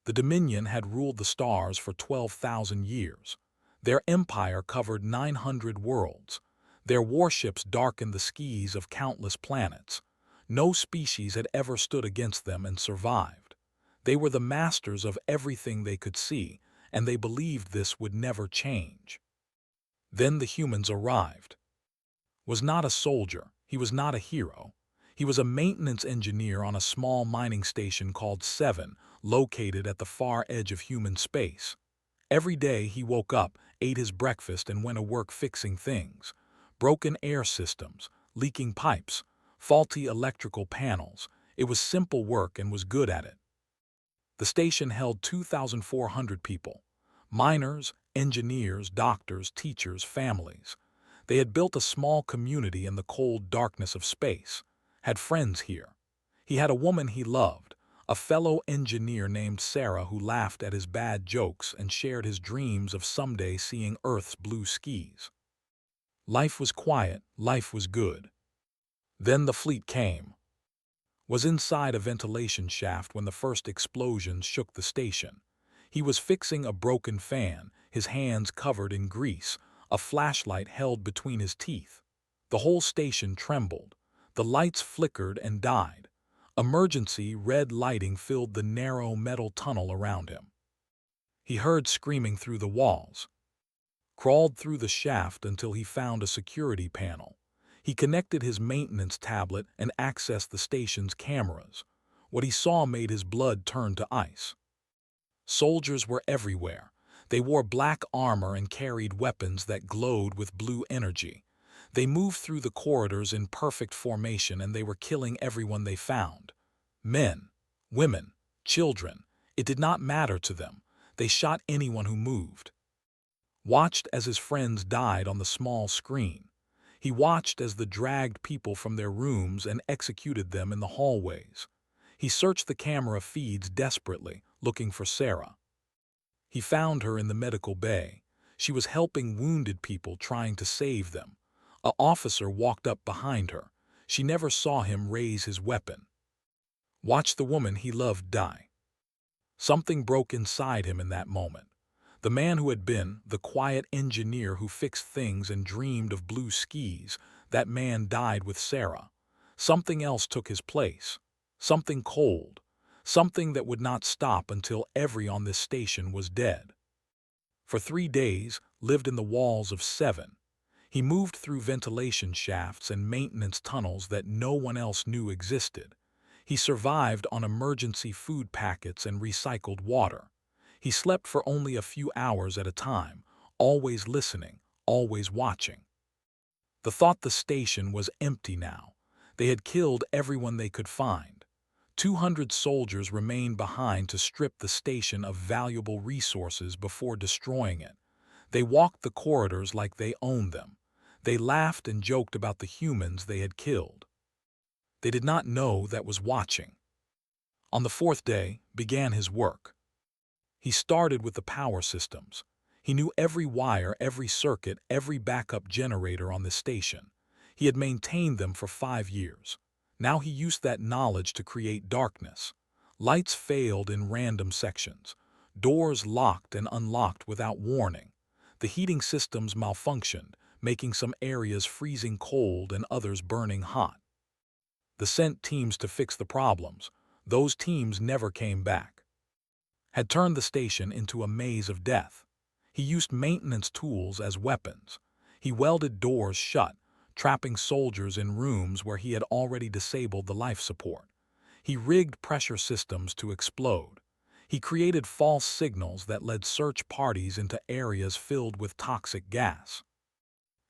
The Dominion had ruled the stars for 12,000 years. Their empire covered 900 worlds. Their warships darkened the skies of countless planets. No species had ever stood against them and survived. They were the masters of everything they could see, and they believed this would never change. Then the humans arrived. Was not a soldier, he was not a hero. He was a maintenance engineer on a small mining station called Seven, located at the far edge of human space. Every day he woke up, ate his breakfast, and went to work fixing things. Broken air systems, leaking pipes, faulty electrical panels. It was simple work and was good at it. The station held 2,400 people. Miners, engineers, doctors, teachers, families. They had built a small community in the cold darkness of space, had friends here. He had a woman he loved, a fellow engineer named Sarah who laughed at his bad jokes and shared his dreams of someday seeing Earth's blue skies. Life was quiet, life was good. Then the fleet came. Was inside a ventilation shaft when the first explosions shook the station. He was fixing a broken fan, his hands covered in grease, a flashlight held between his teeth. The whole station trembled. The lights flickered and died. Emergency red lighting filled the narrow metal tunnel around him. He heard screaming through the walls. Crawled through the shaft until he found a security panel. He connected his maintenance tablet and accessed the station's cameras. What he saw made his blood turn to ice. Soldiers were everywhere. They wore black armor and carried weapons that glowed with blue energy. They moved through the corridors in perfect formation, and they were killing everyone they found. Men, women, children. It did not matter to them. They shot anyone who moved. Watched as his friends died on the small screen. He watched as they dragged people from their rooms and executed them in the hallways. He searched the camera feeds desperately, looking for Sarah. He found her in the medical bay. She was helping wounded people, trying to save them. An officer walked up behind her. She never saw him raise his weapon. Watched the woman he loved die. Something broke inside him in that moment. The man who had been the quiet engineer who fixed things and dreamed of blue skis, that man died with Sarah. Something else took his place. Something cold. Something that would not stop until everyone on this station was dead. For 3 days, lived in the walls of Seven. He moved through ventilation shafts and maintenance tunnels that no one else knew existed. He survived on emergency food packets and recycled water. He slept for only a few hours at a time, always listening, always watching. The thought the station was empty now. They had killed everyone they could find. 200 soldiers remained behind to strip the station of valuable resources before destroying it. They walked the corridors like they owned them. They laughed and joked about the humans they had killed. They did not know that was watching. On the 4th day began his work. He started with the power systems. He knew every wire, every circuit, every backup generator on the station. He had maintained them for 5 years. Now he used that knowledge to create darkness. Lights failed in random sections. Doors locked and unlocked without warning. The heating systems malfunctioned, making some areas freezing cold and others burning hot. They sent teams to fix the problems. Those teams never came back. Had turned the station into a maze of death. He used maintenance tools as weapons. He welded doors shut, trapping soldiers in rooms where he had already disabled the life support. He rigged pressure systems to explode. He created false signals that led search parties into areas filled with toxic gas.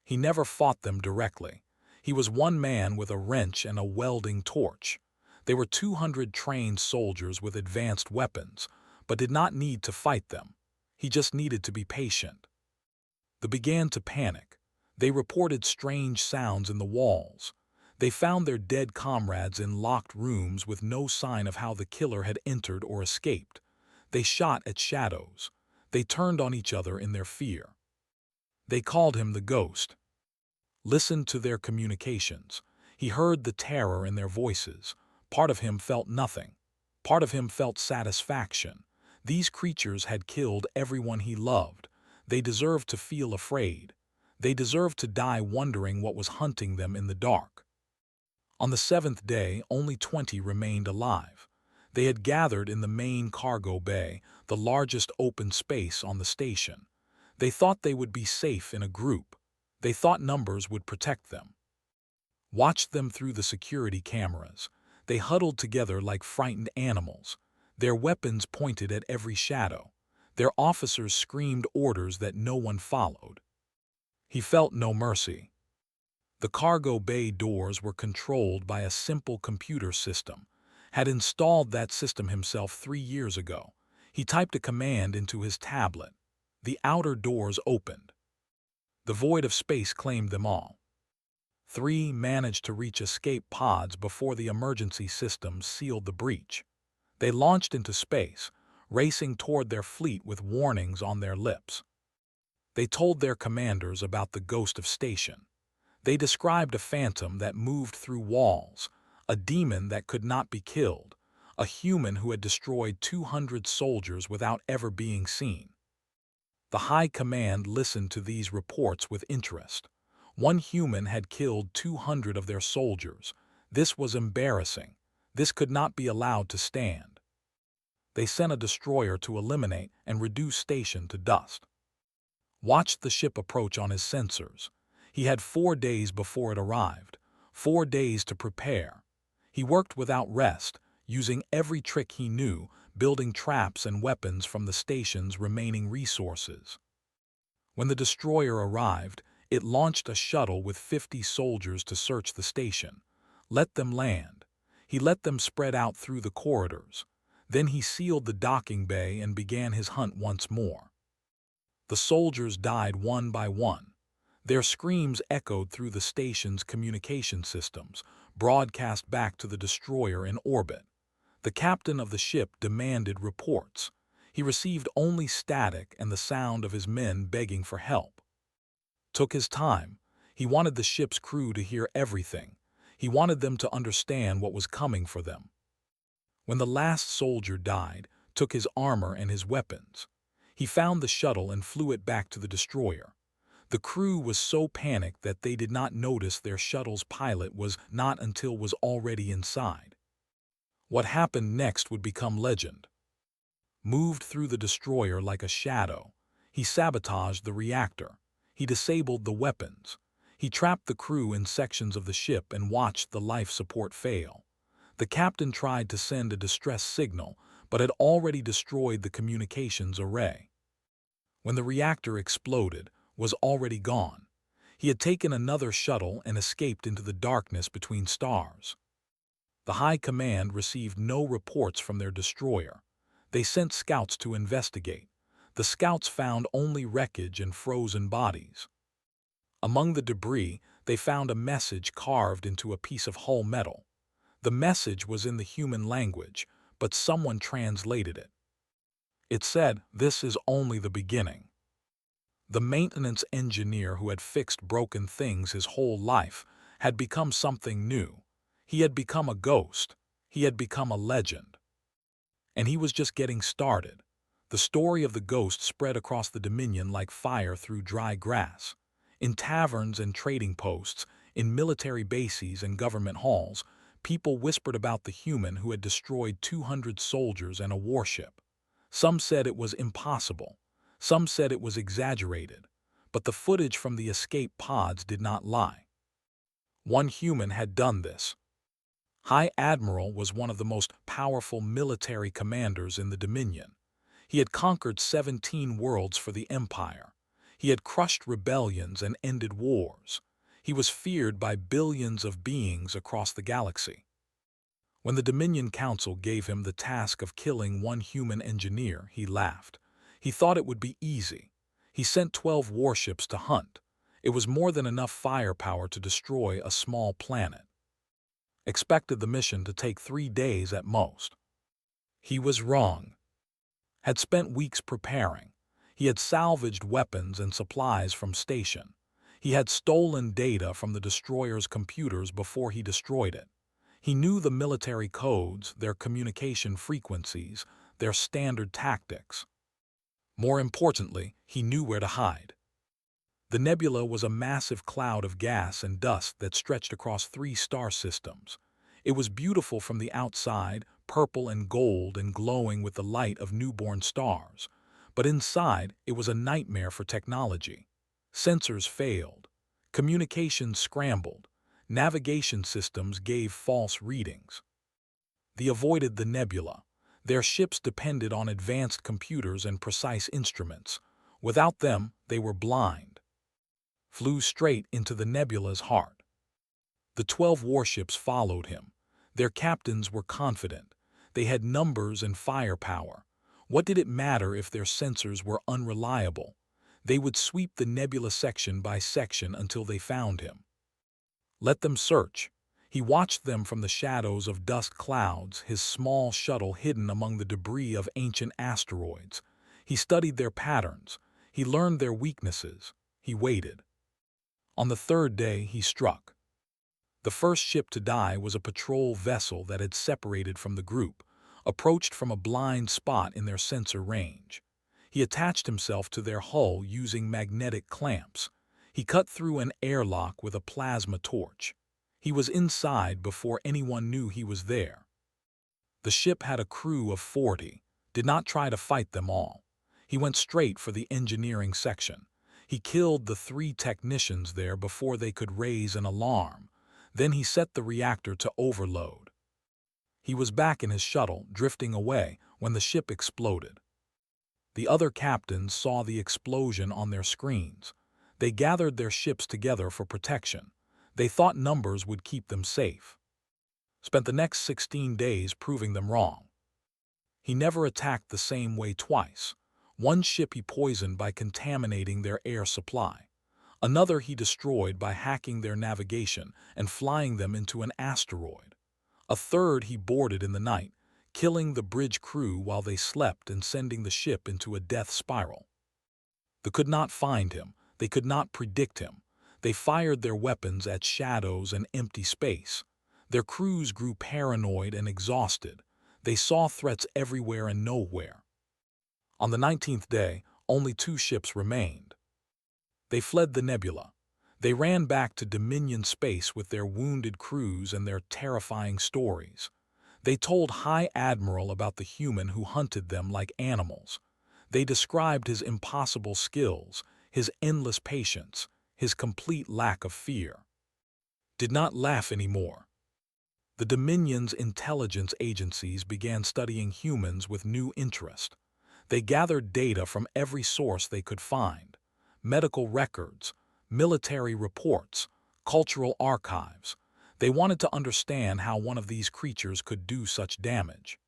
He never fought them directly. He was one man with a wrench and a welding torch. They were 200 trained soldiers with advanced weapons, but did not need to fight them. He just needed to be patient. They began to panic. They reported strange sounds in the walls. They found their dead comrades in locked rooms with no sign of how the killer had entered or escaped. They shot at shadows. They turned on each other in their fear. They called him the Ghost. Listened to their communications. He heard the terror in their voices. Part of him felt nothing. Part of him felt satisfaction. These creatures had killed everyone he loved. They deserved to feel afraid. They deserved to die wondering what was hunting them in the dark. On the seventh day, only 20 remained alive. They had gathered in the main cargo bay, the largest open space on the station. They thought they would be safe in a group. They thought numbers would protect them. Watched them through the security cameras. They huddled together like frightened animals. Their weapons pointed at every shadow. Their officers screamed orders that no one followed. He felt no mercy. The cargo bay doors were controlled by a simple computer system. Had installed that system himself 3 years ago. He typed a command into his tablet. The outer doors opened. The void of space claimed them all. 3 managed to reach escape pods before the emergency systems sealed the breach. They launched into space, racing toward their fleet with warnings on their lips. They told their commanders about the ghost of station. They described a phantom that moved through walls, a demon that could not be killed, a human who had destroyed 200 soldiers without ever being seen. The High Command listened to these reports with interest. One human had killed 200 of their soldiers. This was embarrassing. This could not be allowed to stand. They sent a destroyer to eliminate and reduce station to dust. Watched the ship approach on his sensors. He had 4 days before it arrived, 4 days to prepare. He worked without rest, using every trick he knew, building traps and weapons from the station's remaining resources. When the destroyer arrived, it launched a shuttle with 50 soldiers to search the station. Let them land. He let them spread out through the corridors. Then he sealed the docking bay and began his hunt once more. The soldiers died one by one. Their screams echoed through the station's communication systems, broadcast back to the destroyer in orbit. The captain of the ship demanded reports. He received only static and the sound of his men begging for help. Took his time. He wanted the ship's crew to hear everything. He wanted them to understand what was coming for them. When the last soldier died, took his armor and his weapons. He found the shuttle and flew it back to the destroyer. The crew was so panicked that they did not notice their shuttle's pilot was not until was already inside. What happened next would become legend. Moved through the destroyer like a shadow. He sabotaged the reactor. He disabled the weapons. He trapped the crew in sections of the ship and watched the life support fail. The captain tried to send a distress signal, but had already destroyed the communications array. When the reactor exploded, was already gone. He had taken another shuttle and escaped into the darkness between stars. The High Command received no reports from their destroyer. They sent scouts to investigate. The scouts found only wreckage and frozen bodies. Among the debris, they found a message carved into a piece of hull metal. The message was in the human language, but someone translated it. It said, "This is only the beginning." The maintenance engineer who had fixed broken things his whole life had become something new. He had become a ghost. He had become a legend. And he was just getting started. The story of the ghost spread across the Dominion like fire through dry grass. In taverns and trading posts, in military bases and government halls, people whispered about the human who had destroyed 200 soldiers and a warship. Some said it was impossible. Some said it was exaggerated. But the footage from the escape pods did not lie. One human had done this. High Admiral was one of the most powerful military commanders in the Dominion. He had conquered 17 worlds for the Empire. He had crushed rebellions and ended wars. He was feared by billions of beings across the galaxy. When the Dominion Council gave him the task of killing one human engineer, he laughed. He thought it would be easy. He sent 12 warships to hunt. It was more than enough firepower to destroy a small planet. Expected the mission to take 3 days at most. He was wrong. Had spent weeks preparing. He had salvaged weapons and supplies from station. He had stolen data from the destroyer's computers before he destroyed it. He knew the military codes, their communication frequencies, their standard tactics. More importantly, he knew where to hide. The nebula was a massive cloud of gas and dust that stretched across 3 star systems. It was beautiful from the outside, purple and gold and glowing with the light of newborn stars. But inside, it was a nightmare for technology. Sensors failed. Communications scrambled. Navigation systems gave false readings. They avoided the nebula. Their ships depended on advanced computers and precise instruments. Without them, they were blind. Flew straight into the nebula's heart. The 12 warships followed him. Their captains were confident. They had numbers and firepower. What did it matter if their sensors were unreliable? They would sweep the nebula section by section until they found him. Let them search. He watched them from the shadows of dust clouds, his small shuttle hidden among the debris of ancient asteroids. He studied their patterns. He learned their weaknesses. He waited. On the 3rd day, he struck. The first ship to die was a patrol vessel that had separated from the group, approached from a blind spot in their sensor range. He attached himself to their hull using magnetic clamps. He cut through an airlock with a plasma torch. He was inside before anyone knew he was there. The ship had a crew of 40, did not try to fight them all. He went straight for the engineering section. He killed the 3 technicians there before they could raise an alarm. Then he set the reactor to overload. He was back in his shuttle, drifting away, when the ship exploded. The other captains saw the explosion on their screens. They gathered their ships together for protection. They thought numbers would keep them safe. Spent the next 16 days proving them wrong. He never attacked the same way twice. One ship he poisoned by contaminating their air supply. Another he destroyed by hacking their navigation and flying them into an asteroid. A third he boarded in the night, killing the bridge crew while they slept and sending the ship into a death spiral. They could not find him. They could not predict him. They fired their weapons at shadows and empty space. Their crews grew paranoid and exhausted. They saw threats everywhere and nowhere. On the 19th day, only 2 ships remained. They fled the nebula. They ran back to Dominion space with their wounded crews and their terrifying stories. They told High Admiral about the human who hunted them like animals. They described his impossible skills, his endless patience, his complete lack of fear. Did not laugh anymore. The Dominion's intelligence agencies began studying humans with new interest. They gathered data from every source they could find: medical records, military reports, cultural archives. They wanted to understand how one of these creatures could do such damage.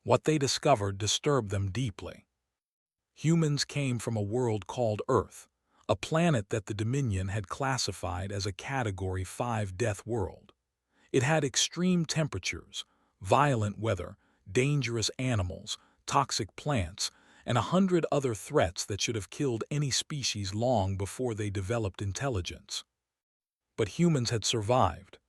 What they discovered disturbed them deeply. Humans came from a world called Earth, a planet that the Dominion had classified as a Category 5 death world. It had extreme temperatures, violent weather, dangerous animals, toxic plants, and 100 other threats that should have killed any species long before they developed intelligence. But humans had survived.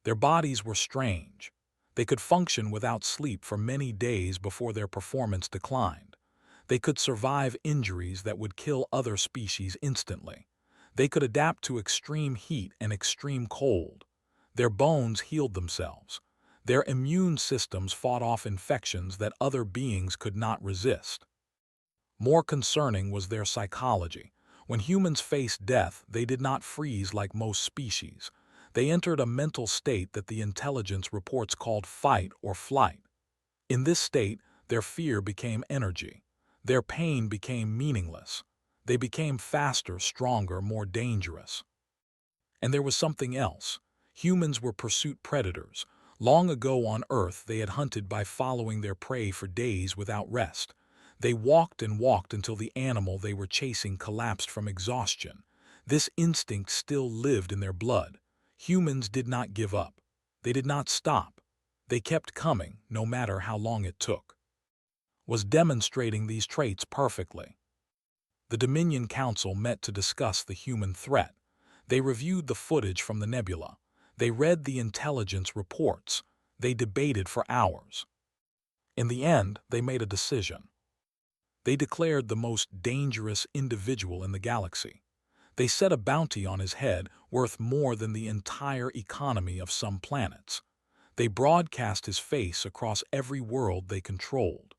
Their bodies were strange. They could function without sleep for many days before their performance declined. They could survive injuries that would kill other species instantly. They could adapt to extreme heat and extreme cold. Their bones healed themselves. Their immune systems fought off infections that other beings could not resist. More concerning was their psychology. When humans faced death, they did not freeze like most species. They entered a mental state that the intelligence reports called fight or flight. In this state, their fear became energy. Their pain became meaningless. They became faster, stronger, more dangerous. And there was something else. Humans were pursuit predators. Long ago on Earth, they had hunted by following their prey for days without rest. They walked and walked until the animal they were chasing collapsed from exhaustion. This instinct still lived in their blood. Humans did not give up. They did not stop. They kept coming, no matter how long it took. Was demonstrating these traits perfectly. The Dominion Council met to discuss the human threat. They reviewed the footage from the nebula. They read the intelligence reports. They debated for hours. In the end, they made a decision. They declared the most dangerous individual in the galaxy. They set a bounty on his head worth more than the entire economy of some planets. They broadcast his face across every world they controlled.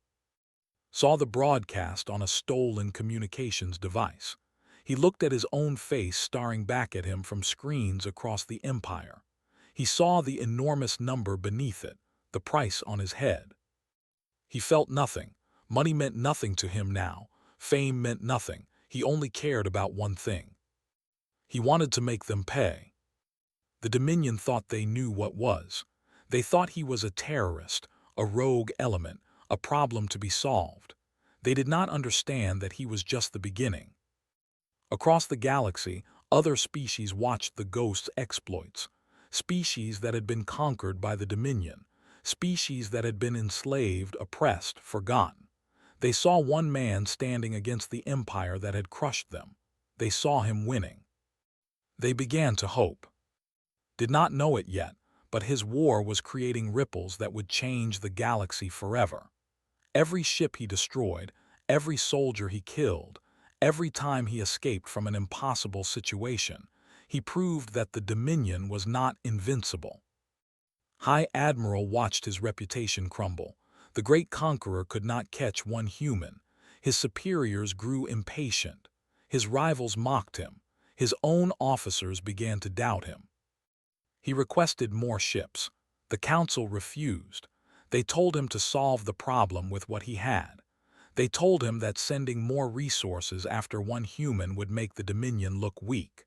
Saw the broadcast on a stolen communications device. He looked at his own face staring back at him from screens across the empire. He saw the enormous number beneath it, the price on his head. He felt nothing. Money meant nothing to him now. Fame meant nothing. He only cared about one thing. He wanted to make them pay. The Dominion thought they knew what was. They thought he was a terrorist, a rogue element, a problem to be solved. They did not understand that he was just the beginning. Across the galaxy, other species watched the Ghost's exploits. Species that had been conquered by the Dominion. Species that had been enslaved, oppressed, forgotten. They saw one man standing against the empire that had crushed them. They saw him winning. They began to hope. Did not know it yet, but his war was creating ripples that would change the galaxy forever. Every ship he destroyed, every soldier he killed, every time he escaped from an impossible situation, he proved that the Dominion was not invincible. High Admiral watched his reputation crumble. The great conqueror could not catch one human. His superiors grew impatient. His rivals mocked him. His own officers began to doubt him. He requested more ships. The council refused. They told him to solve the problem with what he had. They told him that sending more resources after one human would make the Dominion look weak.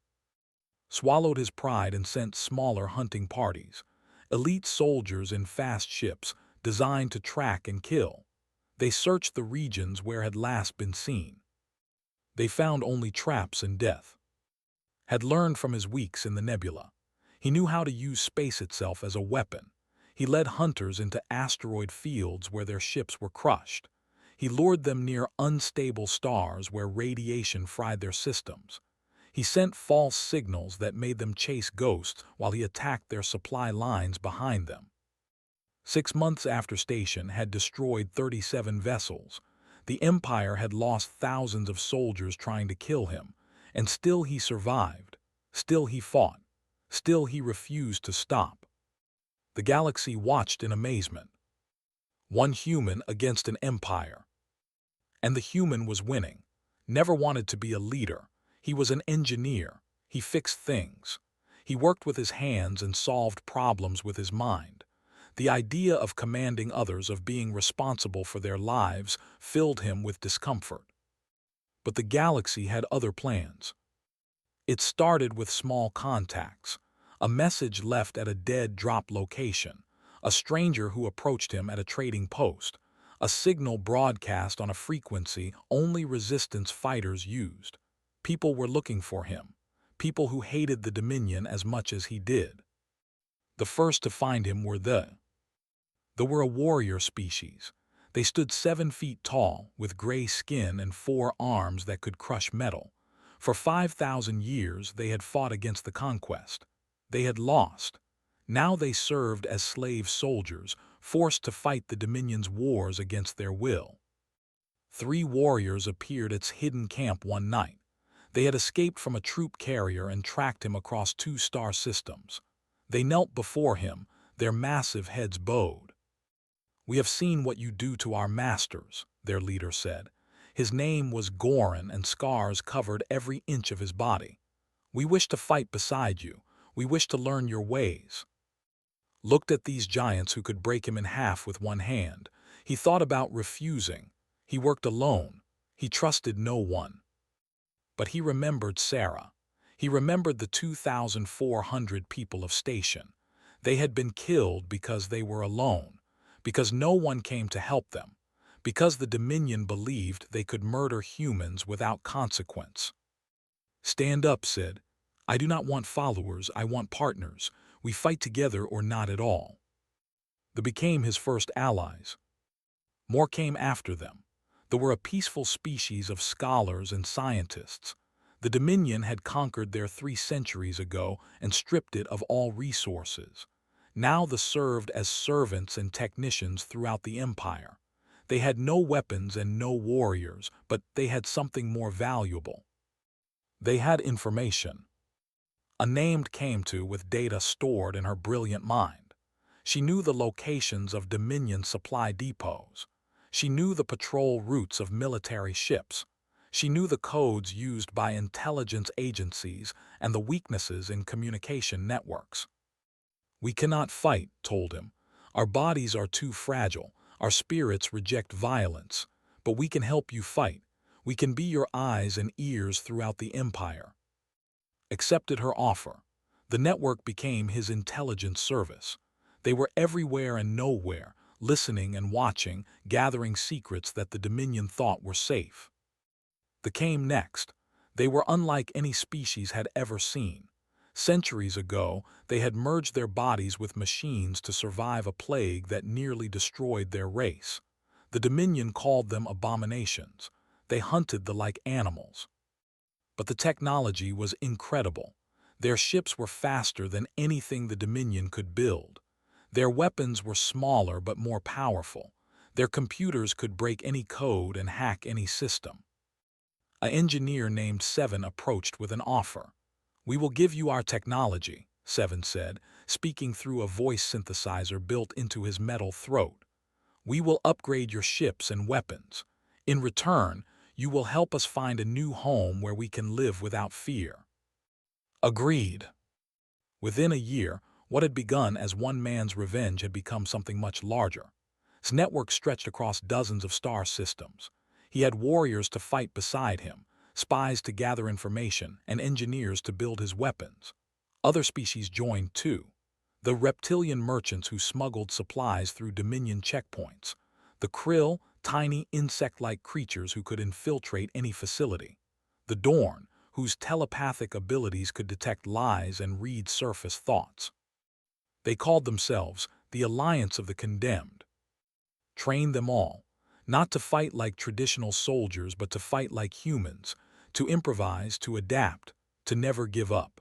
Swallowed his pride and sent smaller hunting parties. Elite soldiers in fast ships designed to track and kill. They searched the regions where had last been seen. They found only traps and death. Had learned from his weeks in the nebula. He knew how to use space itself as a weapon. He led hunters into asteroid fields where their ships were crushed. He lured them near unstable stars where radiation fried their systems. He sent false signals that made them chase ghosts while he attacked their supply lines behind them. 6 months after Station had destroyed 37 vessels, the Empire had lost thousands of soldiers trying to kill him, and still he survived. Still he fought. Still he refused to stop. The galaxy watched in amazement. One human against an empire. And the human was winning. Never wanted to be a leader. He was an engineer. He fixed things. He worked with his hands and solved problems with his mind. The idea of commanding others, of being responsible for their lives, filled him with discomfort. But the galaxy had other plans. It started with small contacts. A message left at a dead drop location. A stranger who approached him at a trading post. A signal broadcast on a frequency only resistance fighters used. People were looking for him. People who hated the Dominion as much as he did. The first to find him were They were a warrior species. They stood 7 feet tall, with gray skin and 4 arms that could crush metal. For 5,000 years they had fought against the conquest. They had lost. Now they served as slave soldiers, forced to fight the Dominion's wars against their will. 3 warriors appeared at its hidden camp one night. They had escaped from a troop carrier and tracked him across 2 star systems. They knelt before him, their massive heads bowed. "We have seen what you do to our masters," their leader said. His name was Goran, and scars covered every inch of his body. "We wish to fight beside you. We wish to learn your ways." Looked at these giants who could break him in half with one hand. He thought about refusing. He worked alone. He trusted no one. But he remembered Sarah. He remembered the 2,400 people of Station. They had been killed because they were alone, because no one came to help them, because the Dominion believed they could murder humans without consequence. "Stand up," said. "I do not want followers, I want partners. We fight together or not at all." They became his first allies. More came after them. They were a peaceful species of scholars and scientists. The Dominion had conquered their 3 centuries ago and stripped it of all resources. Now they served as servants and technicians throughout the empire. They had no weapons and no warriors, but they had something more valuable. They had information. A named came to with data stored in her brilliant mind. She knew the locations of Dominion supply depots. She knew the patrol routes of military ships. She knew the codes used by intelligence agencies and the weaknesses in communication networks. "We cannot fight," told him. "Our bodies are too fragile. Our spirits reject violence. But we can help you fight. We can be your eyes and ears throughout the Empire." Accepted her offer. The network became his intelligence service. They were everywhere and nowhere, listening and watching, gathering secrets that the Dominion thought were safe. The came next. They were unlike any species had ever seen. Centuries ago, they had merged their bodies with machines to survive a plague that nearly destroyed their race. The Dominion called them abominations. They hunted the like animals. But the technology was incredible. Their ships were faster than anything the Dominion could build. Their weapons were smaller but more powerful. Their computers could break any code and hack any system. An engineer named Seven approached with an offer. "We will give you our technology," Seven said, speaking through a voice synthesizer built into his metal throat. "We will upgrade your ships and weapons. In return, you will help us find a new home where we can live without fear." Agreed. Within a year, what had begun as one man's revenge had become something much larger. His network stretched across dozens of star systems. He had warriors to fight beside him, spies to gather information, and engineers to build his weapons. Other species joined too. The reptilian merchants who smuggled supplies through Dominion checkpoints. The krill, tiny insect-like creatures who could infiltrate any facility. The Dorn, whose telepathic abilities could detect lies and read surface thoughts. They called themselves the Alliance of the Condemned. Trained them all, not to fight like traditional soldiers but to fight like humans, to improvise, to adapt, to never give up.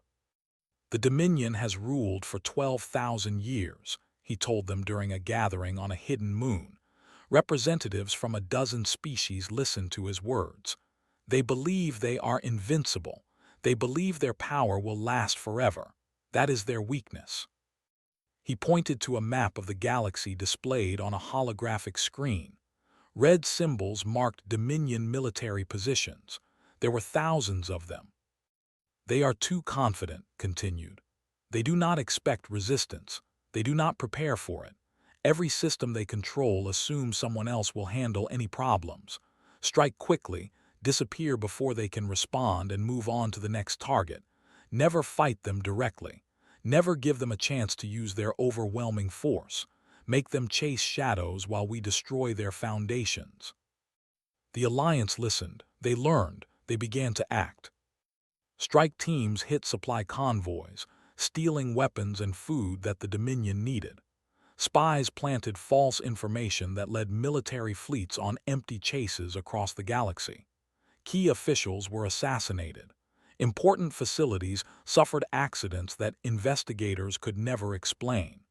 "The Dominion has ruled for 12,000 years, he told them during a gathering on a hidden moon. Representatives from a dozen species listened to his words. They believe they are invincible. They believe their power will last forever. That is their weakness." He pointed to a map of the galaxy displayed on a holographic screen. Red symbols marked Dominion military positions. There were thousands of them. "They are too confident," continued. "They do not expect resistance. They do not prepare for it. Every system they control assumes someone else will handle any problems. Strike quickly, disappear before they can respond, and move on to the next target. Never fight them directly. Never give them a chance to use their overwhelming force. Make them chase shadows while we destroy their foundations." The Alliance listened. They learned. They began to act. Strike teams hit supply convoys, stealing weapons and food that the Dominion needed. Spies planted false information that led military fleets on empty chases across the galaxy. Key officials were assassinated. Important facilities suffered accidents that investigators could never explain.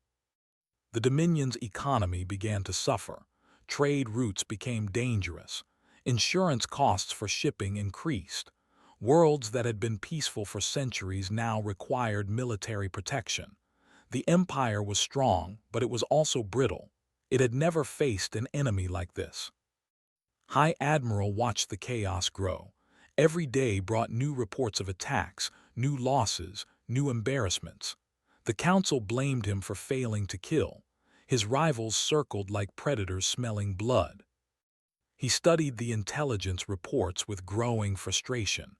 The Dominion's economy began to suffer. Trade routes became dangerous. Insurance costs for shipping increased. Worlds that had been peaceful for centuries now required military protection. The Empire was strong, but it was also brittle. It had never faced an enemy like this. High Admiral watched the chaos grow. Every day brought new reports of attacks, new losses, new embarrassments. The Council blamed him for failing to kill. His rivals circled like predators smelling blood. He studied the intelligence reports with growing frustration.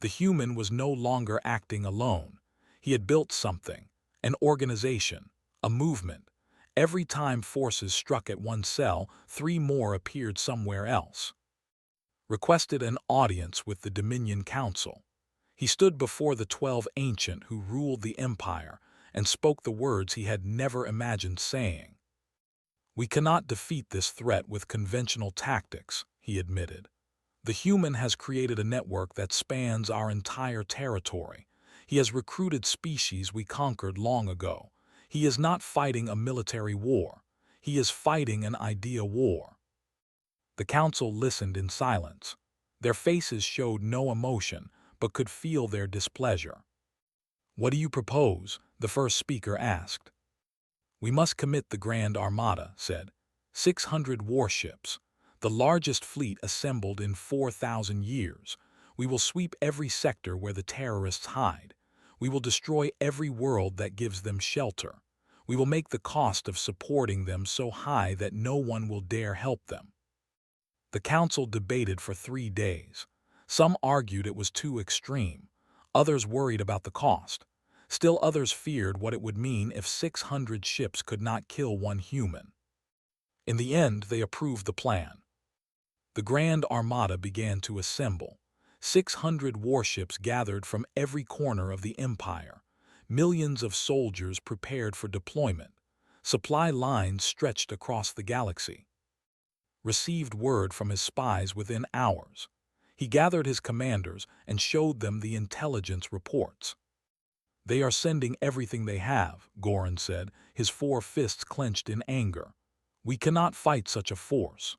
The human was no longer acting alone. He had built something, an organization, a movement. Every time forces struck at one cell, 3 more appeared somewhere else. Requested an audience with the Dominion Council. He stood before the 12 ancient who ruled the Empire and spoke the words he had never imagined saying. "We cannot defeat this threat with conventional tactics," he admitted. "The human has created a network that spans our entire territory. He has recruited species we conquered long ago. He is not fighting a military war. He is fighting an idea war." The council listened in silence. Their faces showed no emotion, but could feel their displeasure. "What do you propose?" the first speaker asked. "We must commit the Grand Armada," said. 600 warships, the largest fleet assembled in 4,000 years. We will sweep every sector where the terrorists hide. We will destroy every world that gives them shelter. We will make the cost of supporting them so high that no one will dare help them. The council debated for 3 days. Some argued it was too extreme. Others worried about the cost. Still others feared what it would mean if 600 ships could not kill one human. In the end, they approved the plan. The Grand Armada began to assemble. 600 warships gathered from every corner of the empire. Millions of soldiers prepared for deployment. Supply lines stretched across the galaxy. Received word from his spies within hours. He gathered his commanders and showed them the intelligence reports. "They are sending everything they have," Goran said, his 4 fists clenched in anger. "We cannot fight such a force."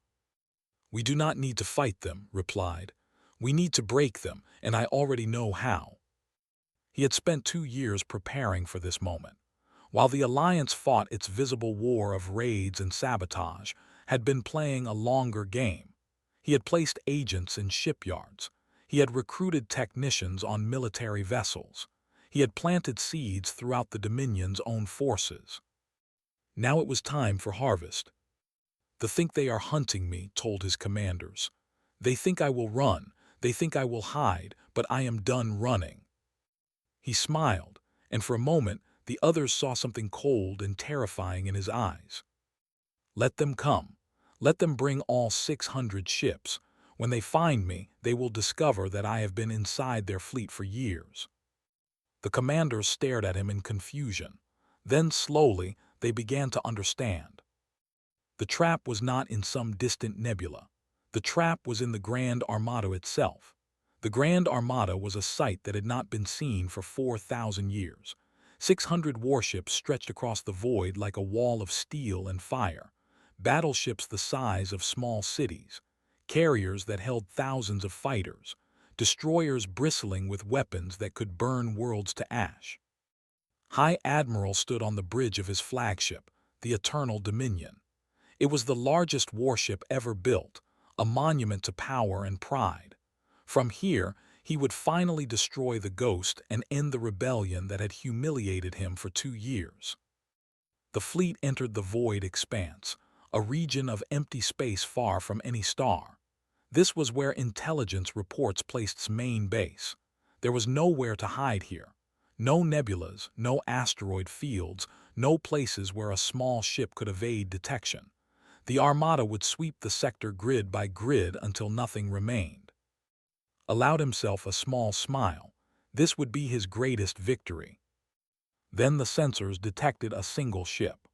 "We do not need to fight them," replied. "We need to break them, and I already know how." He had spent 2 years preparing for this moment. While the Alliance fought its visible war of raids and sabotage, had been playing a longer game. He had placed agents in shipyards. He had recruited technicians on military vessels. He had planted seeds throughout the Dominion's own forces. Now it was time for harvest. "They think they are hunting me," told his commanders. "They think I will run. They think I will hide, but I am done running." He smiled, and for a moment the others saw something cold and terrifying in his eyes. "Let them come. Let them bring all 600 ships. When they find me, they will discover that I have been inside their fleet for years." The commanders stared at him in confusion. Then slowly they began to understand. The trap was not in some distant nebula. The trap was in the Grand Armada itself. The Grand Armada was a sight that had not been seen for 4,000 years. 600 warships stretched across the void like a wall of steel and fire. Battleships the size of small cities. Carriers that held thousands of fighters. Destroyers bristling with weapons that could burn worlds to ash. High Admiral stood on the bridge of his flagship, the Eternal Dominion. It was the largest warship ever built, a monument to power and pride. From here, he would finally destroy the Ghost and end the rebellion that had humiliated him for 2 years. The fleet entered the void expanse, a region of empty space far from any star. This was where intelligence reports placed its main base. There was nowhere to hide here. No nebulas, no asteroid fields, no places where a small ship could evade detection. The Armada would sweep the sector grid by grid until nothing remained. Allowed himself a small smile. This would be his greatest victory. Then the sensors detected a single ship.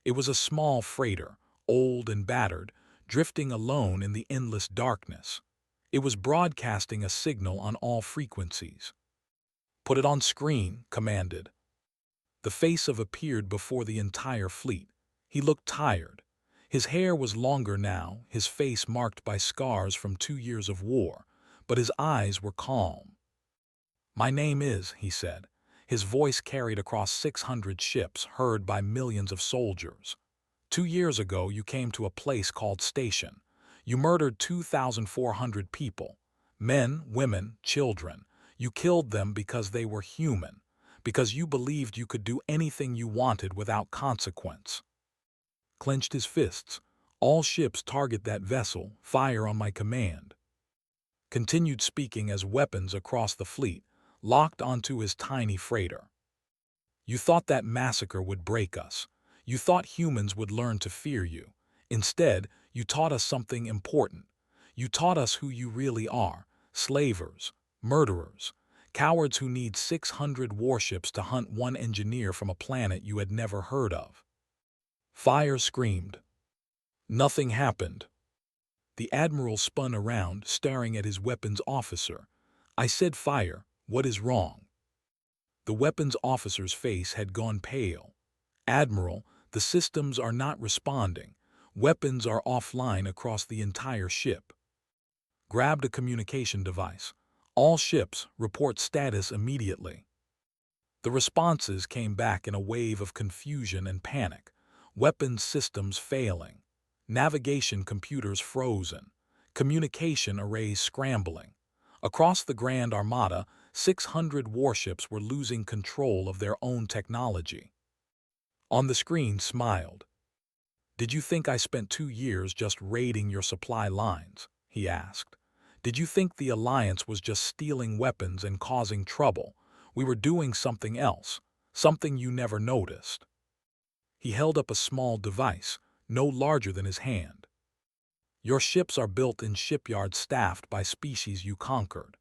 It was a small freighter, old and battered, drifting alone in the endless darkness. It was broadcasting a signal on all frequencies. "Put it on screen," commanded. The face appeared before the entire fleet. He looked tired. His hair was longer now, his face marked by scars from 2 years of war, but his eyes were calm. "My name is," he said. His voice carried across 600 ships, heard by millions of soldiers. "2 years ago, you came to a place called Station. You murdered 2,400 people. Men, women, children. You killed them because they were human, because you believed you could do anything you wanted without consequence." Clenched his fists. "All ships target that vessel, fire on my command." Continued speaking as weapons across the fleet, locked onto his tiny freighter. "You thought that massacre would break us. You thought humans would learn to fear you. Instead, you taught us something important. You taught us who you really are, slavers, murderers, cowards who need 600 warships to hunt one engineer from a planet you had never heard of." Fire screamed. Nothing happened. The Admiral spun around, staring at his weapons officer. "I said fire. What is wrong?" The weapons officer's face had gone pale. "Admiral, the systems are not responding. Weapons are offline across the entire ship. Grabbed a communication device. All ships report status immediately. The responses came back in a wave of confusion and panic. Weapons systems failing. Navigation computers frozen. Communication arrays scrambling. Across the Grand Armada, 600 warships were losing control of their own technology. On the screen smiled. "Did you think I spent 2 years just raiding your supply lines?" he asked. "Did you think the Alliance was just stealing weapons and causing trouble? We were doing something else, something you never noticed." He held up a small device, no larger than his hand. "Your ships are built in shipyards staffed by species you conquered.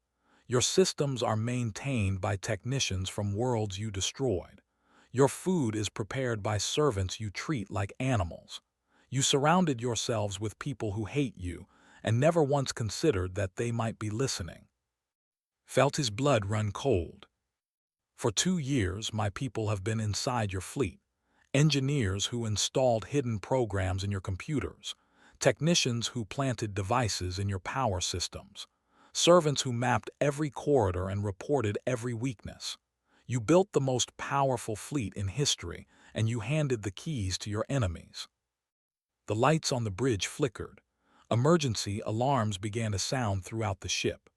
Your systems are maintained by technicians from worlds you destroyed. Your food is prepared by servants you treat like animals. You surrounded yourselves with people who hate you and never once considered that they might be listening." Felt his blood run cold. "For 2 years, my people have been inside your fleet. Engineers who installed hidden programs in your computers. Technicians who planted devices in your power systems. Servants who mapped every corridor and reported every weakness. You built the most powerful fleet in history, and you handed the keys to your enemies." The lights on the bridge flickered. Emergency alarms began to sound throughout the ship.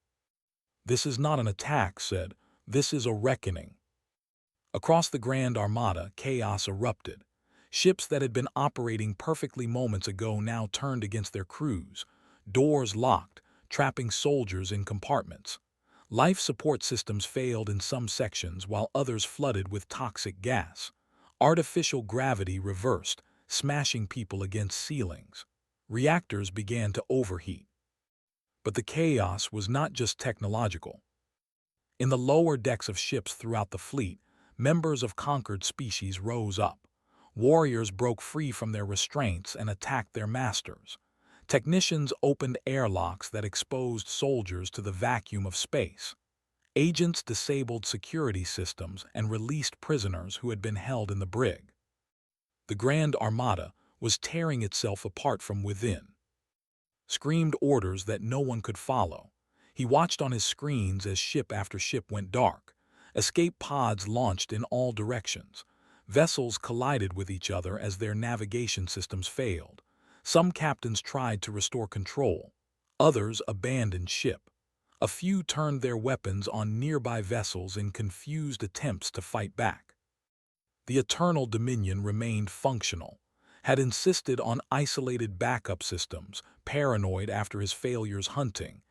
"This is not an attack," said. "This is a reckoning." Across the Grand Armada, chaos erupted. Ships that had been operating perfectly moments ago now turned against their crews. Doors locked, trapping soldiers in compartments. Life support systems failed in some sections while others flooded with toxic gas. Artificial gravity reversed, smashing people against ceilings. Reactors began to overheat. But the chaos was not just technological. In the lower decks of ships throughout the fleet, members of conquered species rose up. Warriors broke free from their restraints and attacked their masters. Technicians opened airlocks that exposed soldiers to the vacuum of space. Agents disabled security systems and released prisoners who had been held in the brig. The Grand Armada was tearing itself apart from within. Screamed orders that no one could follow. He watched on his screens as ship after ship went dark. Escape pods launched in all directions. Vessels collided with each other as their navigation systems failed. Some captains tried to restore control. Others abandoned ship. A few turned their weapons on nearby vessels in confused attempts to fight back. The Eternal Dominion remained functional, had insisted on isolated backup systems, paranoid after his failures hunting.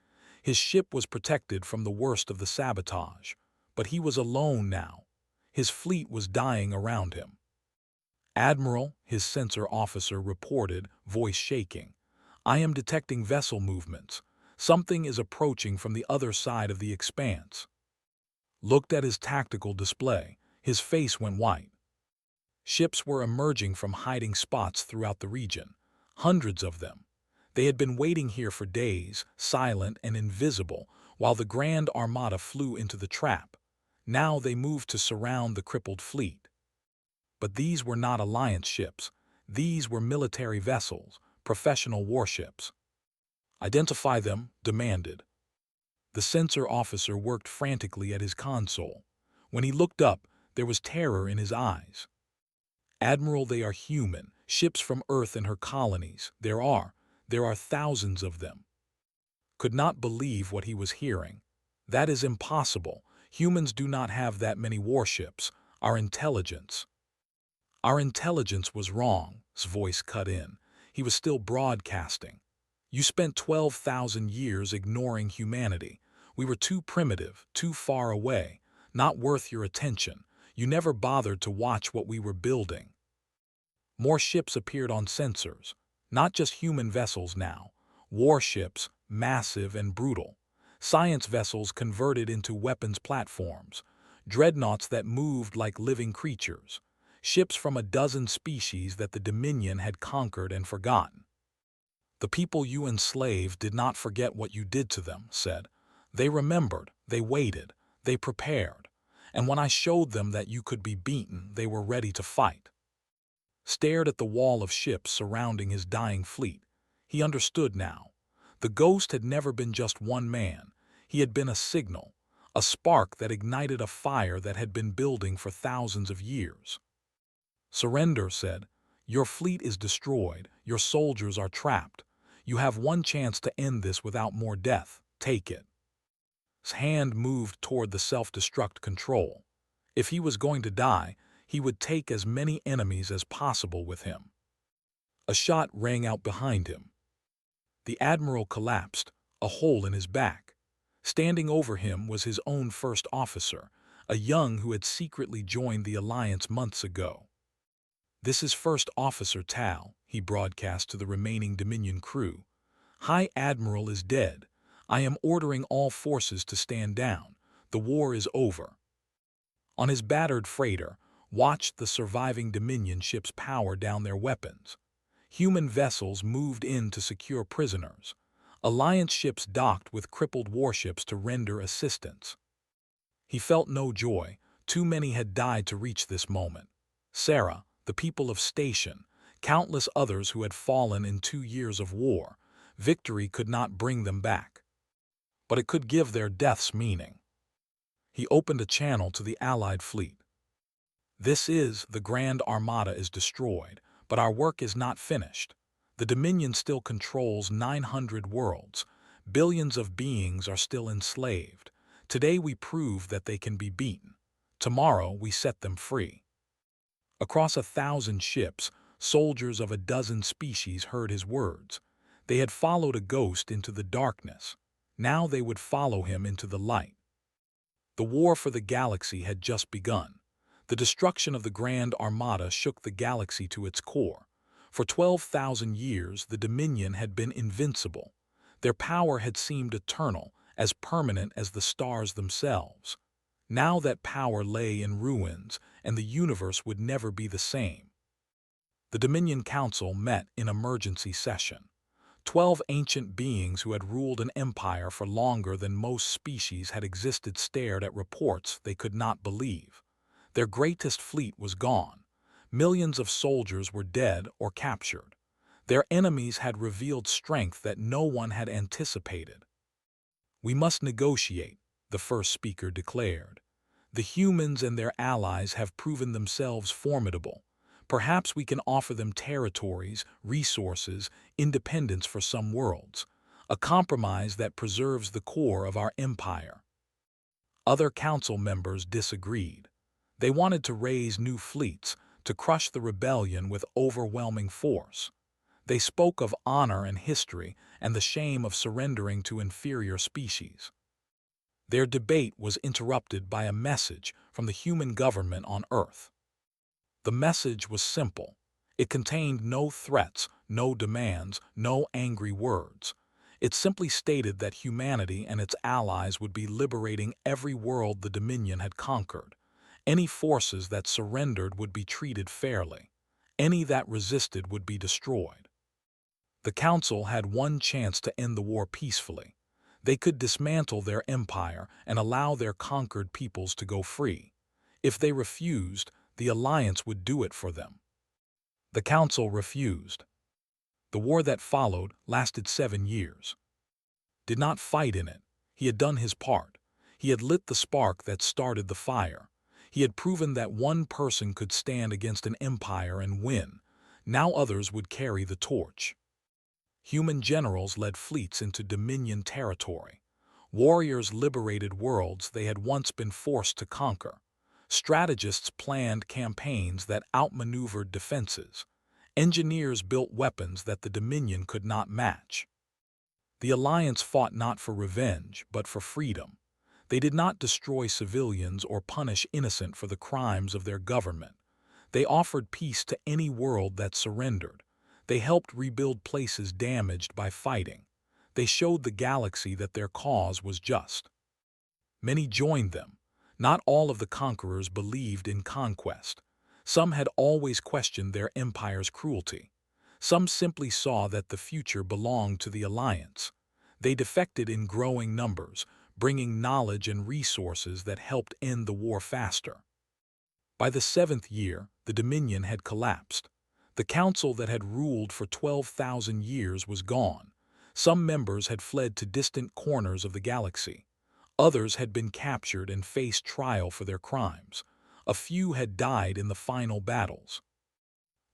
His ship was protected from the worst of the sabotage, but he was alone now. His fleet was dying around him. "Admiral," his sensor officer reported, voice shaking. "I am detecting vessel movements. Something is approaching from the other side of the expanse." Looked at his tactical display. His face went white. Ships were emerging from hiding spots throughout the region. Hundreds of them. They had been waiting here for days, silent and invisible, while the Grand Armada flew into the trap. Now they moved to surround the crippled fleet. But these were not Alliance ships. These were military vessels, professional warships. "Identify them," demanded. The sensor officer worked frantically at his console. When he looked up, there was terror in his eyes. "Admiral, they are human, ships from Earth and her colonies. There are thousands of them." Could not believe what he was hearing. "That is impossible. Humans do not have that many warships. Our intelligence." "Our intelligence was wrong," his voice cut in. He was still broadcasting. "You spent 12,000 years ignoring humanity. We were too primitive, too far away, not worth your attention. You never bothered to watch what we were building." More ships appeared on sensors. Not just human vessels now. Warships, massive and brutal. Science vessels converted into weapons platforms. Dreadnoughts that moved like living creatures. Ships from a dozen species that the Dominion had conquered and forgotten. "The people you enslaved did not forget what you did to them," said. "They remembered, they waited, they prepared. And when I showed them that you could be beaten, they were ready to fight." stared at the wall of ships surrounding his dying fleet. He understood now. The ghost had never been just one man. He had been a signal, a spark that ignited a fire that had been building for thousands of years. "Surrender," said. "Your fleet is destroyed. Your soldiers are trapped. You have one chance to end this without more death. Take it." His hand moved toward the self-destruct control. If he was going to die, he would take as many enemies as possible with him. A shot rang out behind him. The admiral collapsed, a hole in his back. Standing over him was his own first officer, a young who had secretly joined the Alliance months ago. "This is First Officer Tal," he broadcast to the remaining Dominion crew. "High Admiral is dead. I am ordering all forces to stand down. The war is over." On his battered freighter, watched the surviving Dominion ships power down their weapons. Human vessels moved in to secure prisoners. Alliance ships docked with crippled warships to render assistance. He felt no joy. Too many had died to reach this moment. Sarah, the people of Station, countless others who had fallen in 2 years of war. Victory could not bring them back, but it could give their deaths meaning. He opened a channel to the Allied fleet. "This is, the Grand Armada is destroyed, but our work is not finished. The Dominion still controls 900 worlds. Billions of beings are still enslaved. Today we prove that they can be beaten. Tomorrow we set them free." Across 1,000 ships, soldiers of a dozen species heard his words. They had followed a ghost into the darkness. Now they would follow him into the light. The war for the galaxy had just begun. The destruction of the Grand Armada shook the galaxy to its core. For 12,000 years, the Dominion had been invincible. Their power had seemed eternal, as permanent as the stars themselves. Now that power lay in ruins, and the universe would never be the same. The Dominion Council met in emergency session. 12 ancient beings who had ruled an empire for longer than most species had existed stared at reports they could not believe. Their greatest fleet was gone. Millions of soldiers were dead or captured. Their enemies had revealed strength that no one had anticipated. "We must negotiate," the first speaker declared. "The humans and their allies have proven themselves formidable. Perhaps we can offer them territories, resources, independence for some worlds, a compromise that preserves the core of our empire." Other council members disagreed. They wanted to raise new fleets, to crush the rebellion with overwhelming force. They spoke of honor and history and the shame of surrendering to inferior species. Their debate was interrupted by a message from the human government on Earth. The message was simple. It contained no threats, no demands, no angry words. It simply stated that humanity and its allies would be liberating every world the Dominion had conquered. Any forces that surrendered would be treated fairly. Any that resisted would be destroyed. The Council had one chance to end the war peacefully. They could dismantle their empire and allow their conquered peoples to go free. If they refused, the Alliance would do it for them. The Council refused. The war that followed lasted 7 years. Did not fight in it. He had done his part. He had lit the spark that started the fire. He had proven that one person could stand against an empire and win. Now others would carry the torch. Human generals led fleets into Dominion territory. Warriors liberated worlds they had once been forced to conquer. Strategists planned campaigns that outmaneuvered defenses. Engineers built weapons that the Dominion could not match. The Alliance fought not for revenge, but for freedom. They did not destroy civilians or punish innocent for the crimes of their government. They offered peace to any world that surrendered. They helped rebuild places damaged by fighting. They showed the galaxy that their cause was just. Many joined them. Not all of the conquerors believed in conquest. Some had always questioned their empire's cruelty. Some simply saw that the future belonged to the Alliance. They defected in growing numbers, bringing knowledge and resources that helped end the war faster. By the 7th year, the Dominion had collapsed. The council that had ruled for 12,000 years was gone. Some members had fled to distant corners of the galaxy. Others had been captured and faced trial for their crimes. A few had died in the final battles.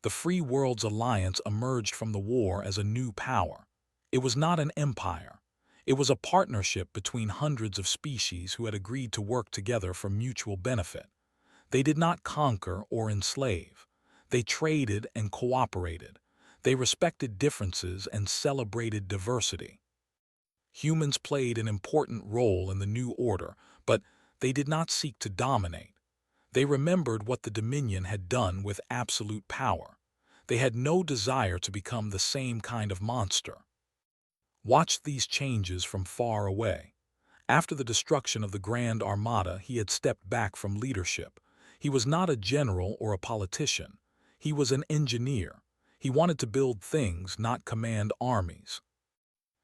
The Free Worlds Alliance emerged from the war as a new power. It was not an empire. It was a partnership between hundreds of species who had agreed to work together for mutual benefit. They did not conquer or enslave. They traded and cooperated. They respected differences and celebrated diversity. Humans played an important role in the new order, but they did not seek to dominate. They remembered what the Dominion had done with absolute power. They had no desire to become the same kind of monster. Watched these changes from far away. After the destruction of the Grand Armada, he had stepped back from leadership. He was not a general or a politician. He was an engineer. He wanted to build things, not command armies.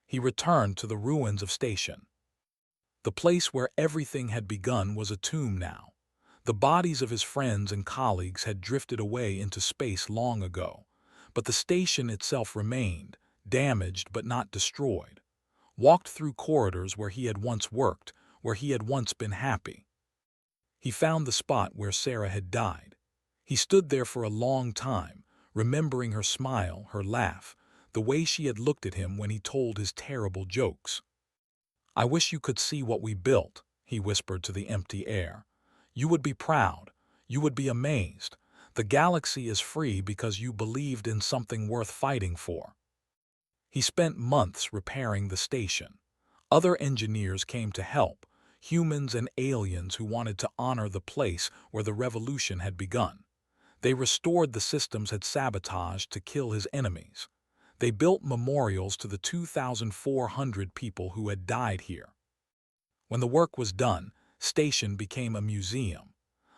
He returned to the ruins of Station. The place where everything had begun was a tomb now. The bodies of his friends and colleagues had drifted away into space long ago, but the station itself remained, damaged but not destroyed. Walked through corridors where he had once worked, where he had once been happy. He found the spot where Sarah had died. He stood there for a long time, remembering her smile, her laugh, the way she had looked at him when he told his terrible jokes. "I wish you could see what we built," he whispered to the empty air. "You would be proud. You would be amazed. The galaxy is free because you believed in something worth fighting for." He spent months repairing the station. Other engineers came to help, humans and aliens who wanted to honor the place where the revolution had begun. They restored the systems had sabotaged to kill his enemies. They built memorials to the 2,400 people who had died here. When the work was done, Station became a museum,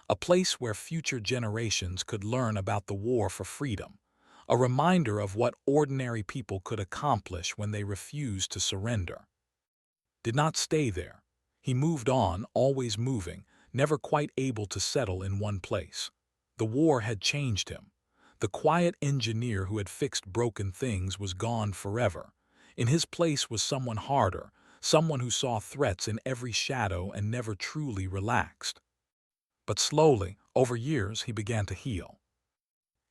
a place where future generations could learn about the war for freedom, a reminder of what ordinary people could accomplish when they refused to surrender. Did not stay there. He moved on, always moving, never quite able to settle in one place. The war had changed him. The quiet engineer who had fixed broken things was gone forever. In his place was someone harder, someone who saw threats in every shadow and never truly relaxed. But slowly, over years, he began to heal.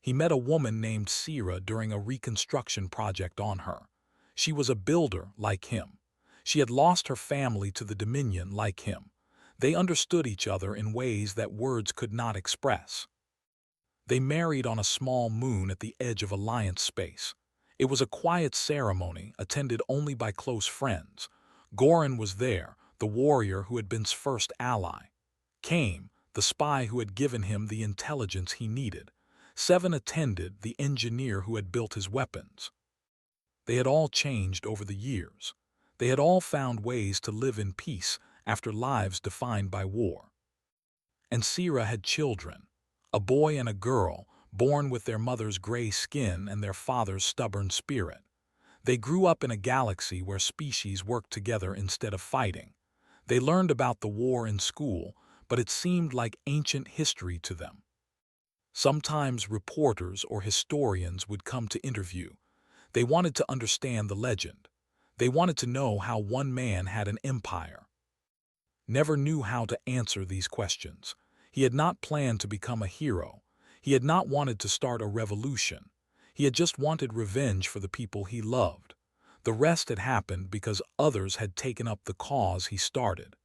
He met a woman named Sira during a reconstruction project on her. She was a builder like him. She had lost her family to the Dominion like him. They understood each other in ways that words could not express. They married on a small moon at the edge of Alliance space. It was a quiet ceremony, attended only by close friends. Goran was there, the warrior who had been his first ally. Came, the spy who had given him the intelligence he needed. Seven attended, the engineer who had built his weapons. They had all changed over the years. They had all found ways to live in peace after lives defined by war. And Sira had children, a boy and a girl, born with their mother's gray skin and their father's stubborn spirit. They grew up in a galaxy where species worked together instead of fighting. They learned about the war in school, but it seemed like ancient history to them. Sometimes reporters or historians would come to interview. They wanted to understand the legend. They wanted to know how one man had an empire. Never knew how to answer these questions. He had not planned to become a hero. He had not wanted to start a revolution. He had just wanted revenge for the people he loved. The rest had happened because others had taken up the cause he started.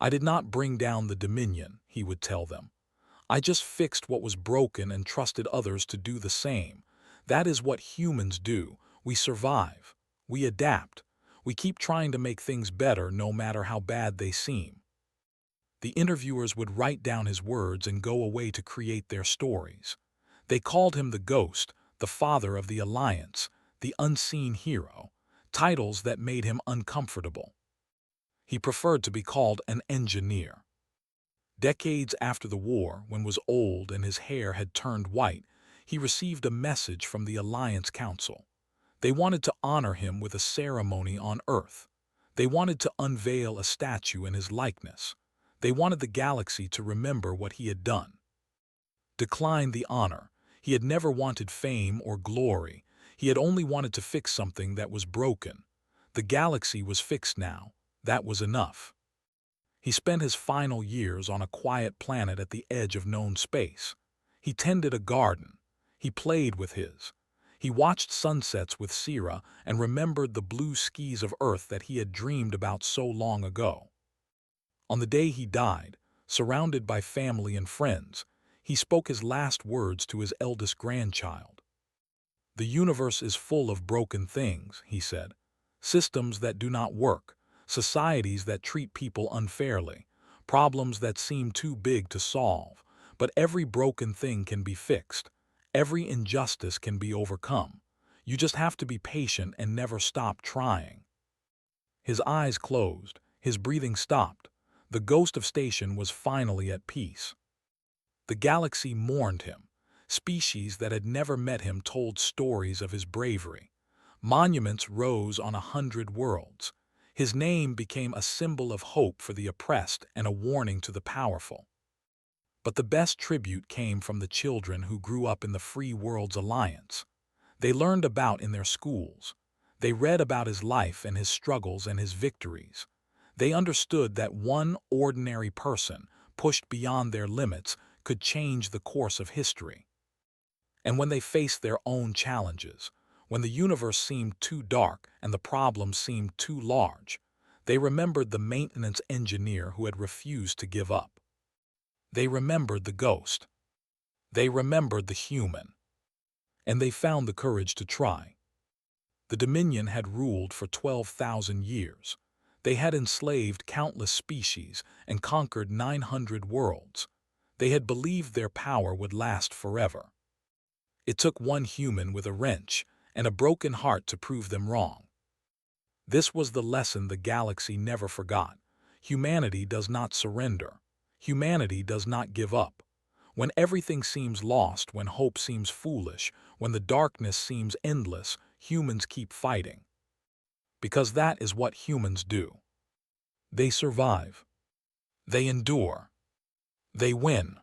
"I did not bring down the Dominion," he would tell them. "I just fixed what was broken and trusted others to do the same. That is what humans do. We survive. We adapt. We keep trying to make things better no matter how bad they seem." The interviewers would write down his words and go away to create their stories. They called him the Ghost, the father of the Alliance, the unseen hero, titles that made him uncomfortable. He preferred to be called an engineer. Decades after the war, when was old and his hair had turned white, he received a message from the Alliance Council. They wanted to honor him with a ceremony on Earth. They wanted to unveil a statue in his likeness. They wanted the galaxy to remember what he had done. Declined the honor. He had never wanted fame or glory. He had only wanted to fix something that was broken. The galaxy was fixed now. That was enough. He spent his final years on a quiet planet at the edge of known space. He tended a garden. He played with his. He watched sunsets with Sira and remembered the blue skies of Earth that he had dreamed about so long ago. On the day he died, surrounded by family and friends, he spoke his last words to his eldest grandchild. "The universe is full of broken things," he said. "Systems that do not work, societies that treat people unfairly, problems that seem too big to solve. But every broken thing can be fixed. Every injustice can be overcome. You just have to be patient and never stop trying." His eyes closed. His breathing stopped. The ghost of station was finally at peace. The galaxy mourned him. Species that had never met him told stories of his bravery. Monuments rose on 100 worlds. His name became a symbol of hope for the oppressed and a warning to the powerful. But the best tribute came from the children who grew up in the Free Worlds Alliance. They learned about in their schools. They read about his life and his struggles and his victories. They understood that one ordinary person, pushed beyond their limits, could change the course of history. And when they faced their own challenges, when the universe seemed too dark and the problems seemed too large, they remembered the maintenance engineer who had refused to give up. They remembered the ghost. They remembered the human. And they found the courage to try. The Dominion had ruled for 12,000 years. They had enslaved countless species and conquered 900 worlds. They had believed their power would last forever. It took one human with a wrench and a broken heart to prove them wrong. This was the lesson the galaxy never forgot. Humanity does not surrender. Humanity does not give up. When everything seems lost, when hope seems foolish, when the darkness seems endless, humans keep fighting. Because that is what humans do. They survive. They endure. They win.